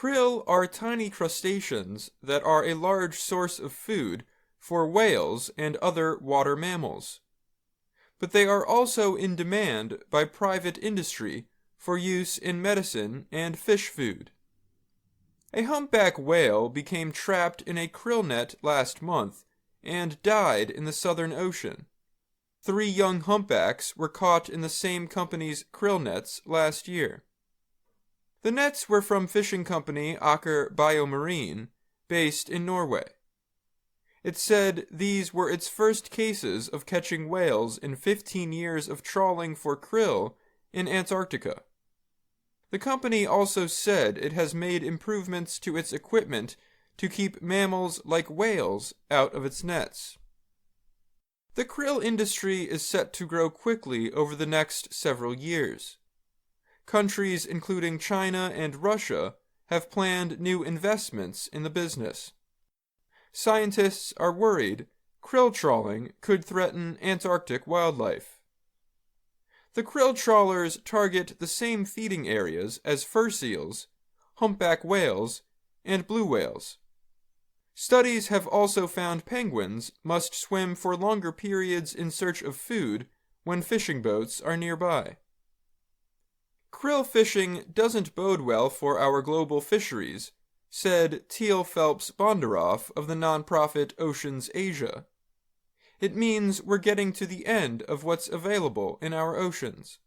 Krill are tiny crustaceans that are a large source of food for whales and other water mammals. But they are also in demand by private industry for use in medicine and fish food. A humpback whale became trapped in a krill net last month and died in the Southern Ocean. 3 young humpbacks were caught in the same company's krill nets last year. The nets were from fishing company Aker BioMarine, based in Norway. It said these were its first cases of catching whales in 15 years of trawling for krill in Antarctica. The company also said it has made improvements to its equipment to keep mammals like whales out of its nets. The krill industry is set to grow quickly over the next several years. Countries including China and Russia have planned new investments in the business. Scientists are worried krill trawling could threaten Antarctic wildlife. The krill trawlers target the same feeding areas as fur seals, humpback whales, and blue whales. Studies have also found penguins must swim for longer periods in search of food when fishing boats are nearby. Krill fishing doesn't bode well for our global fisheries, said Teal Phelps Bondaroff of the nonprofit Oceans Asia. It means we're getting to the end of what's available in our oceans.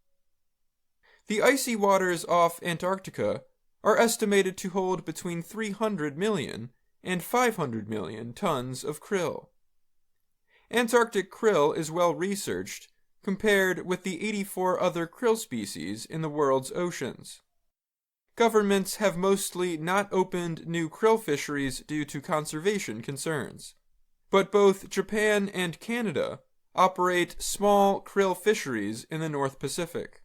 The icy waters off Antarctica are estimated to hold between 300 million and 500 million tons of krill. Antarctic krill is well researched compared with the 84 other krill species in the world's oceans. Governments have mostly not opened new krill fisheries due to conservation concerns. But both Japan and Canada operate small krill fisheries in the North Pacific.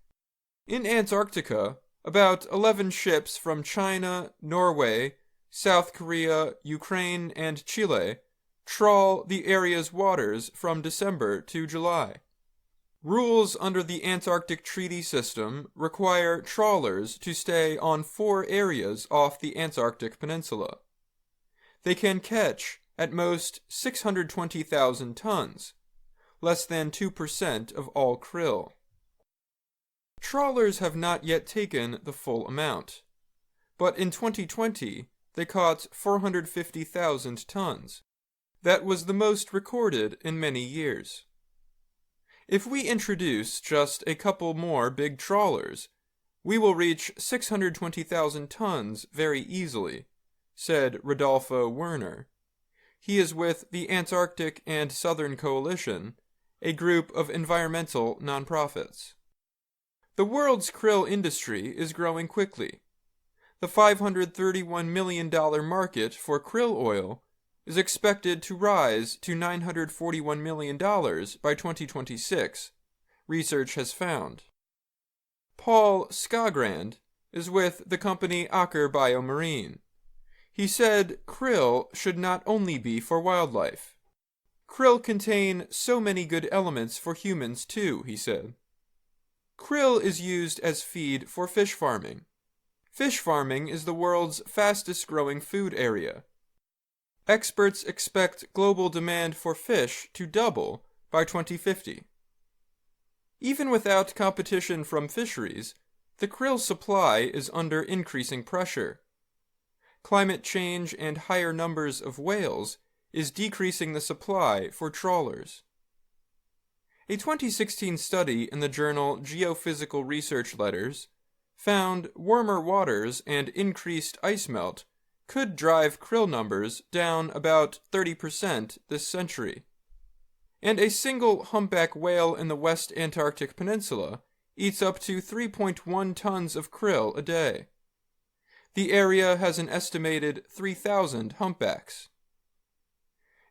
In Antarctica, about 11 ships from China, Norway, South Korea, Ukraine, and Chile trawl the area's waters from December to July. Rules under the Antarctic Treaty System require trawlers to stay on 4 areas off the Antarctic Peninsula. They can catch at most 620,000 tons, less than 2% of all krill. Trawlers have not yet taken the full amount, but in 2020 they caught 450,000 tons. That was the most recorded in many years. If we introduce just a couple more big trawlers, we will reach 620,000 tons very easily, said Rodolfo Werner. He is with the Antarctic and Southern Coalition, a group of environmental nonprofits. The world's krill industry is growing quickly. The $531 million market for krill oil is expected to rise to $941 million by 2026, research has found. Paul Skogrand is with the company Aker BioMarine. He said krill should not only be for wildlife. Krill contain so many good elements for humans too, he said. Krill is used as feed for fish farming. Fish farming is the world's fastest growing food area. Experts expect global demand for fish to double by 2050. Even without competition from fisheries, the krill supply is under increasing pressure. Climate change and higher numbers of whales is decreasing the supply for trawlers. A 2016 study in the journal Geophysical Research Letters found warmer waters and increased ice melt could drive krill numbers down about 30% this century. And a single humpback whale in the West Antarctic Peninsula eats up to 3.1 tons of krill a day. The area has an estimated 3,000 humpbacks.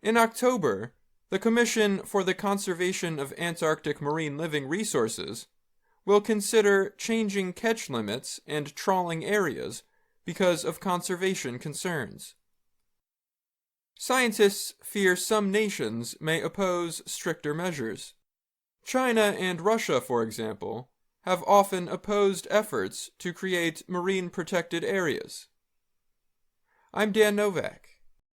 In October, the Commission for the Conservation of Antarctic Marine Living Resources will consider changing catch limits and trawling areas because of conservation concerns. Scientists fear some nations may oppose stricter measures. China and Russia, for example, have often opposed efforts to create marine protected areas. I'm Dan Novak.